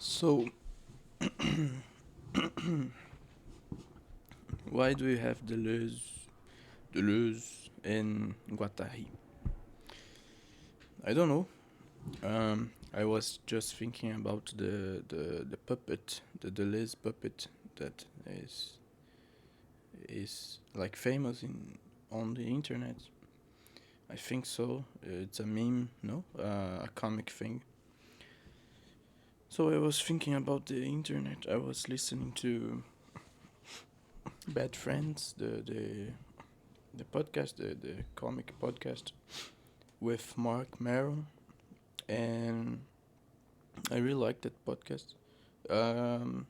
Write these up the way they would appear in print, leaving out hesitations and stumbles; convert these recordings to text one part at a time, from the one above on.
So, why do you have Deleuze in Guattari? I don't know. I was just thinking about the puppet, the Deleuze puppet that is like famous in on the internet. I think so. It's a meme, no, a comic thing. So I was thinking about the internet. I was listening to Bad Friends, the podcast, the comic podcast with Mark Maron, and I really like that podcast. Um,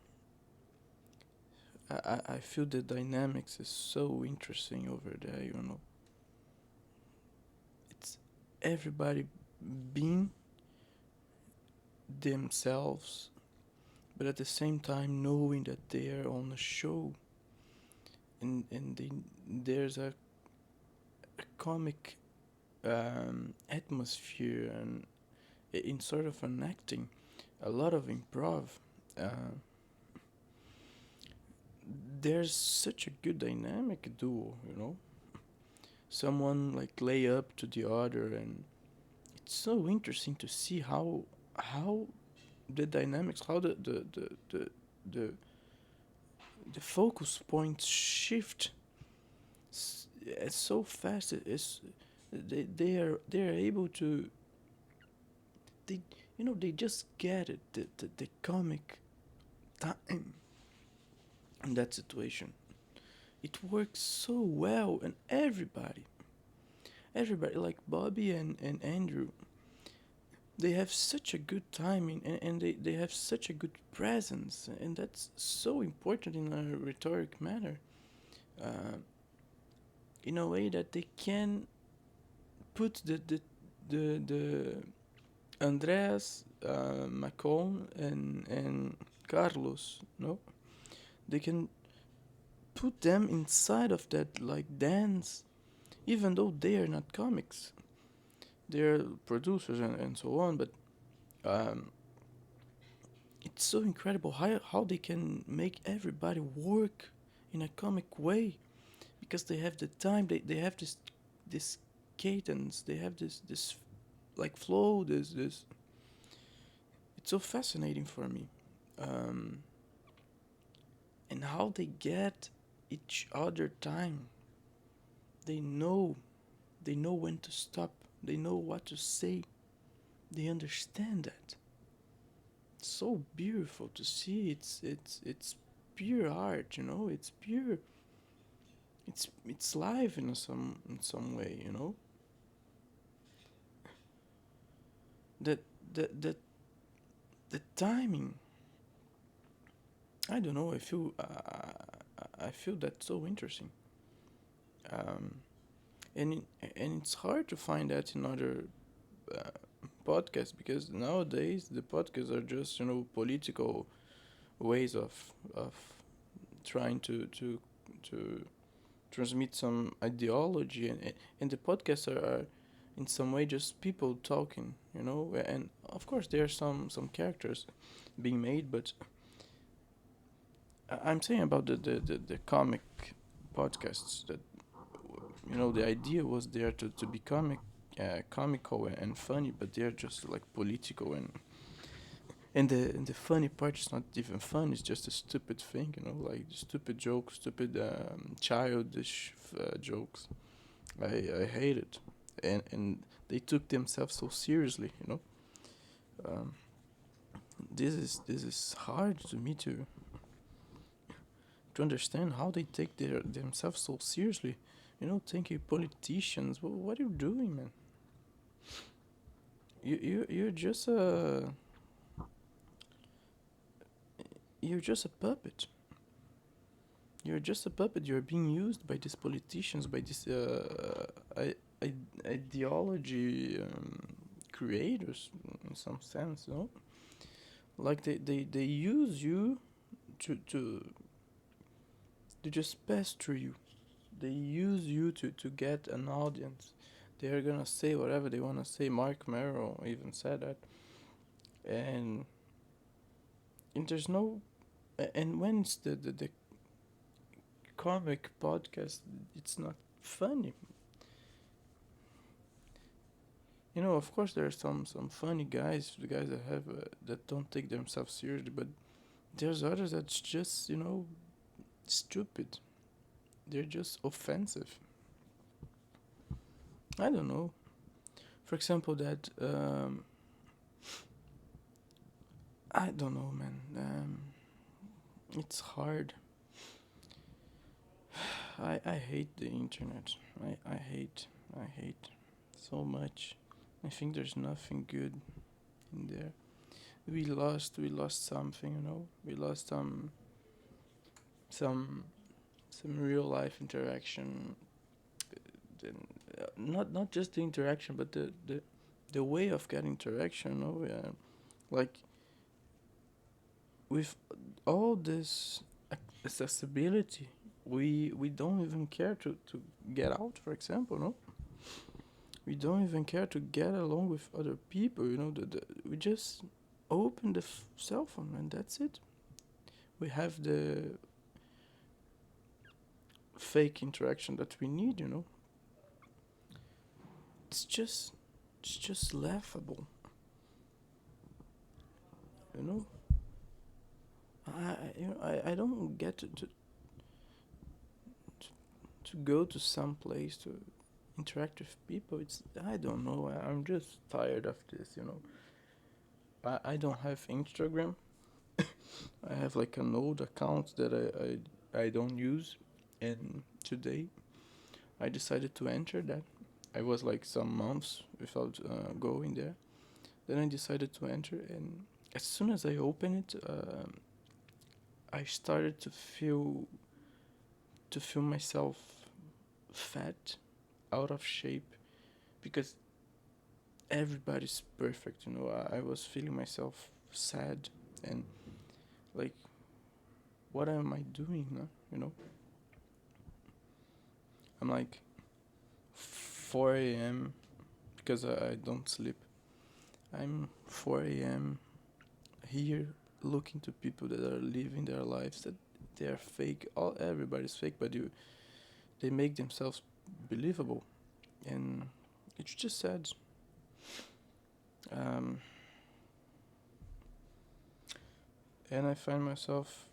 I feel the dynamics is so interesting over there. It's everybody being themselves, but at the same time knowing that they are on a show, and there's a comic atmosphere and in sort of an acting, a lot of improv. Uh, there's such a good dynamic duo. Someone like lay up to the other, and it's so interesting to see how the dynamics, how the, the focus points shift it's so fast. It's they are able to they they just get it, the comic time in that situation. It works so well, and everybody like Bobby and Andrew, they have such a good timing, and they have such a good presence, and that's so important in a rhetoric manner, uh, in a way that they can put the Andreas, Macon, and Carlos, no, they can put them inside of that like dance, even though they are not comics, they're producers and so on, but um, it's so incredible how they can make everybody work in a comic way, because they have the time, they have this cadence, they have this like flow, this it's so fascinating for me, um, and how they get each other time. They know they know when to stop, they know what to say, they understand that. It's so beautiful to see. It's pure art. It's pure. It's live in some way. That that the timing. I don't know. I feel that's so interesting. Um, and it's hard to find that in other uh, podcasts, because nowadays the podcasts are just political ways of trying to transmit some ideology, and the podcasts are in some way just people talking, and of course there are some characters being made, but I'm saying about the comic podcasts, that the idea was there to be comical and funny, but they're just like political, and the funny part is not even fun, it's just a stupid thing, like stupid jokes, stupid childish jokes. I hate it, and they took themselves so seriously. Um, this is hard to me to understand how they take themselves so seriously. Thinking politicians. What are you doing, man? You're just a puppet. You're just a puppet. You're being used by these politicians, by this ideology creators, in some sense. Like they use you to just pester you. They use you to get an audience. They're gonna say whatever they wanna say. Mark Merrill even said that, and and there's no and when it's the comic podcast, it's not funny. Of course there are some funny guys, the guys that have that don't take themselves seriously, but there's others that's just stupid. They're just offensive. I don't know. For example, that I don't know, man. It's hard. I hate the internet. I hate so much. I think there's nothing good in there. We lost something, We lost some some real life interaction. Then, not just the interaction, but the way of getting interaction, like with all this accessibility, we don't even care to get out, for example, no? We don't even care to get along with other people, we just open the cell phone and that's it. We have the fake interaction that we need, It's just it's just laughable, you know. I don't get to go to some place to interact with people. It's I don't know. I'm just tired of this, I don't have Instagram. I have like an old account that I don't use, and today I decided to enter that. I was like some months without going there. Then I decided to enter, and as soon as I opened it, I started to feel myself fat, out of shape, because everybody's perfect. I was feeling myself sad and like, what am I doing? Huh? I'm like 4 a.m. because I don't sleep. I'm 4 a.m. here looking to people that are living their lives that they are fake. Everybody's fake, but they make themselves believable, and it's just sad. Um, and I find myself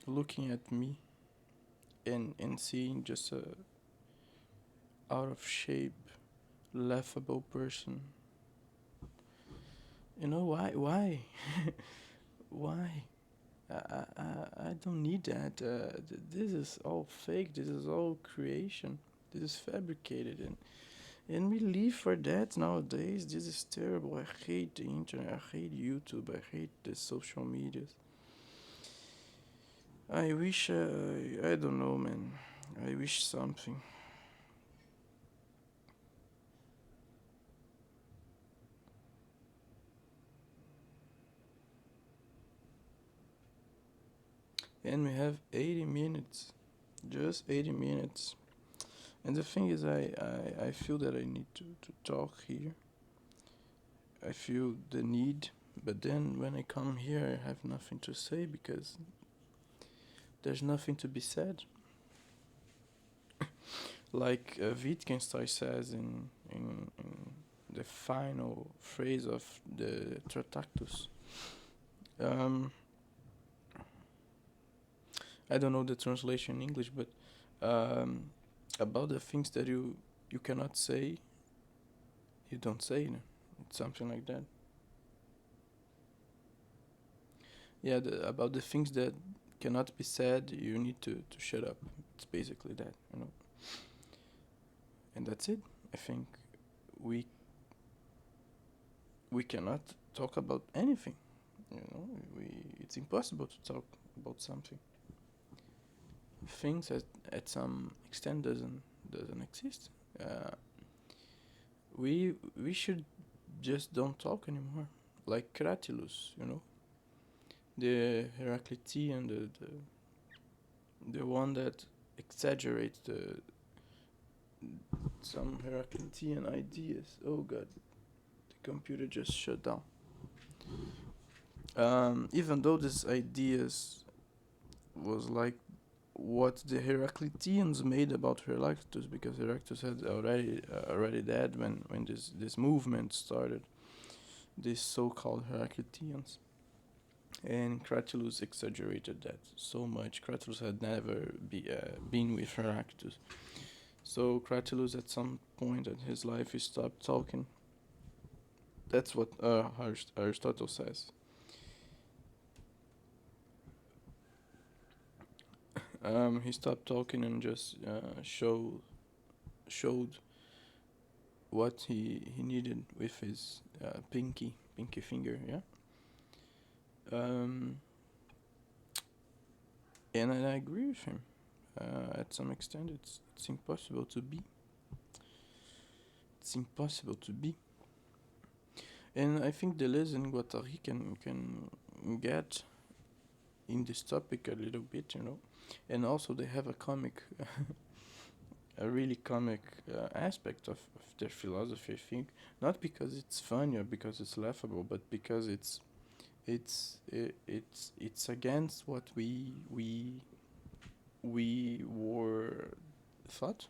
looking at me and seeing just a out of shape, laughable person. Why? Why? Why? I don't need that. This is all fake. This is all creation. This is fabricated, and we live for that nowadays. This is terrible. I hate the internet. I hate YouTube. I hate the social medias. I wish. I don't know, man. I wish something. And we have 80 minutes. Just 80 minutes. And the thing is, I feel that I need to talk here. I feel the need, but then when I come here, I have nothing to say because there's nothing to be said. Like Wittgenstein says in the final phrase of the Tractatus. Um, I don't know the translation in English, but um, about the things that you cannot say, you don't say. It's something like that. Yeah, about the things that cannot be said, you need to shut up. It's basically that. And that's it. I think we we cannot talk about anything. We it's impossible to talk about something. Things at some extent doesn't exist. We should just don't talk anymore. Like Cratylus, the Heraclitean, the one that exaggerates the some Heraclitean ideas. Oh god, the computer just shut down. Even though these ideas was like what the Heracliteans made about Heraclitus, because Heraclitus had already dead when this movement started, these so-called Heracliteans, and Cratylus exaggerated that so much. Cratylus had never been with Heraclitus, so Cratylus at some point in his life he stopped talking. That's what Aristotle says. He stopped talking and just showed what he needed with his pinky finger, yeah. Um, and I agree with him. At some extent, it's impossible to be. It's impossible to be. And I think Deleuze and Guattari can get in this topic a little bit, you know. And also they have a comic, a really comic aspect of their philosophy. I think not because it's funny or because it's laughable, but because it's against what we were thought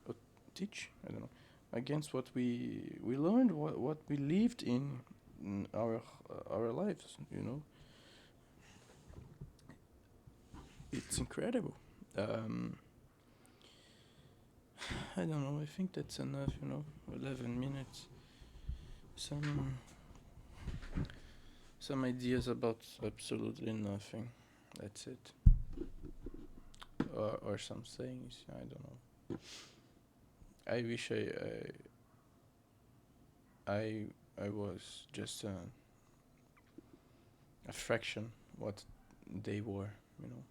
or teach. I don't know, against what we learned, what we lived in our lives. You know, it's incredible. Um, I don't know. I think that's enough. You know, 11 minutes. Some some ideas about absolutely nothing. That's it. Or some sayings. I don't know. I wish I was just a fraction what they were. You know.